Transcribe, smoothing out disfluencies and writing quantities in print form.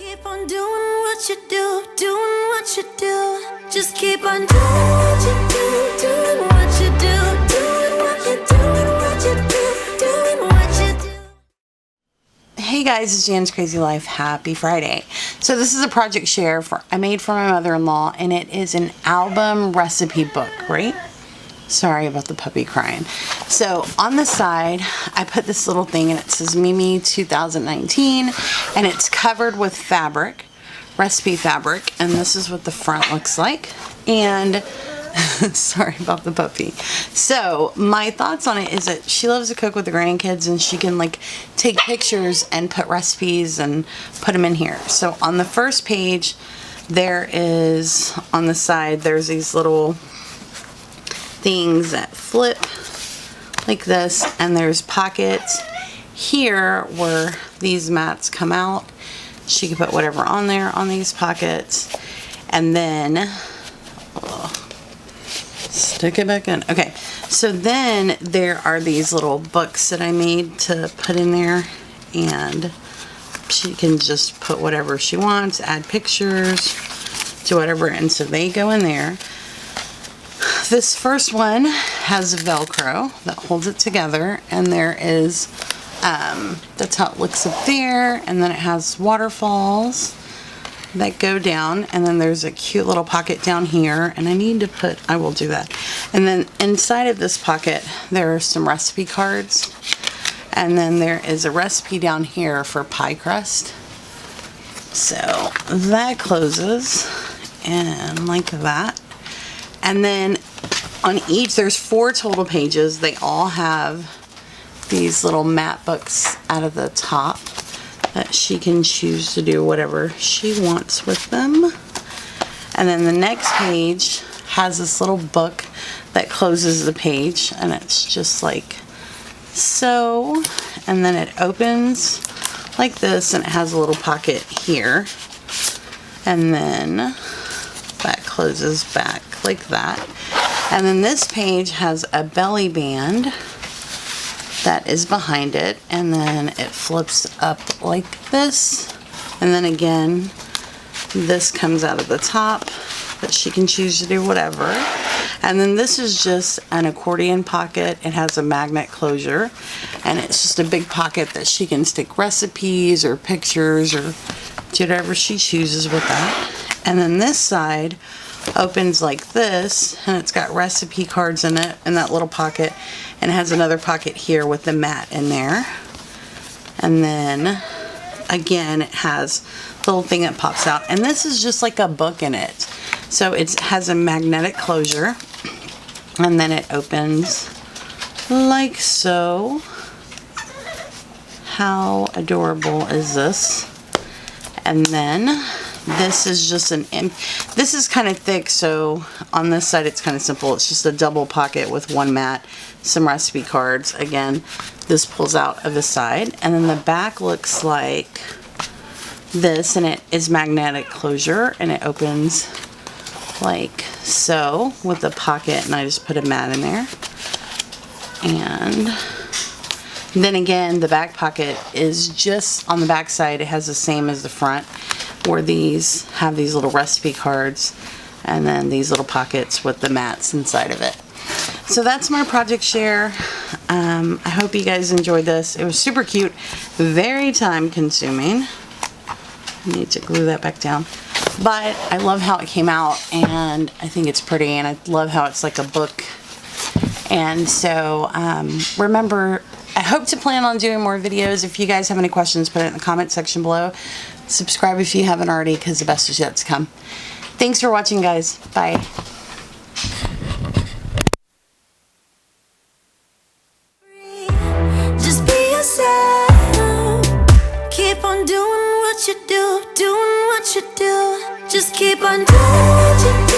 Keep on doing what you do, doing what you do. Just keep on doing what you do, doing what you do, doing what you do, what you do, doing what you do. Hey guys, it's JanscrazyLife. Happy Friday. So this is a project share I made for my mother-in-law, and it is an album recipe book, right? Sorry about the puppy crying. So on the side, I put this little thing and it says Mimi 2019, and it's covered with fabric, recipe fabric, and this is what the front looks like. And sorry about the puppy. So my thoughts on it is that she loves to cook with the grandkids, and she can like take pictures and put recipes and put them in here. So on the first page, there is, on the side, there's these little things that flip like this, and there's pockets here where these mats come out. She can put whatever on there on these pockets, and then stick it back in. Okay, so then there are these little books that I made to put in there, and she can just put whatever she wants, add pictures, do whatever, and so they go in there. This first one has Velcro that holds it together, and there is, that's how it looks up there, and then it has waterfalls that go down, and then there's a cute little pocket down here, and I will do that. And then inside of this pocket, there are some recipe cards, and then there is a recipe down here for pie crust. So that closes, and like that. And then on each, there's 4 total pages. They all have these little mat books out of the top that she can choose to do whatever she wants with them. And then the next page has this little book that closes the page, and it's just like so. And then it opens like this, and it has a little pocket here. And then that closes back like that. And then this page has a belly band that is behind it, and then it flips up like this, and then again this comes out of the top that she can choose to do whatever. And then this is just an accordion pocket. It has a magnet closure, and it's just a big pocket that she can stick recipes or pictures or do whatever she chooses with that. And then this side opens like this, and it's got recipe cards in it in that little pocket, and it has another pocket here with the mat in there. And then again, it has the little thing that pops out, and this is just like a book in it. So it has a magnetic closure, and then it opens like so. How adorable is this? And then this is just this is kind of thick, so on this side it's kind of simple. It's just a double pocket with one mat, some recipe cards. Again, this pulls out of the side, and then the back looks like this, and it is magnetic closure, and it opens like so with a pocket, and I just put a mat in there. And then again, the back pocket is just on the back side. It has the same as the front, where these have these little recipe cards, and then these little pockets with the mats inside of it. So that's my project share. I hope you guys enjoyed this. It was super cute, very time consuming. I need to glue that back down. But I love how it came out, and I think it's pretty, and I love how it's like a book. And so remember, I hope to plan on doing more videos. If you guys have any questions, put it in the comment section below. Subscribe if you haven't already, because the best is yet to come. Thanks for watching, guys. Bye. Just be yourself. Keep on doing what you do, doing what you do. Just keep on doing what you do.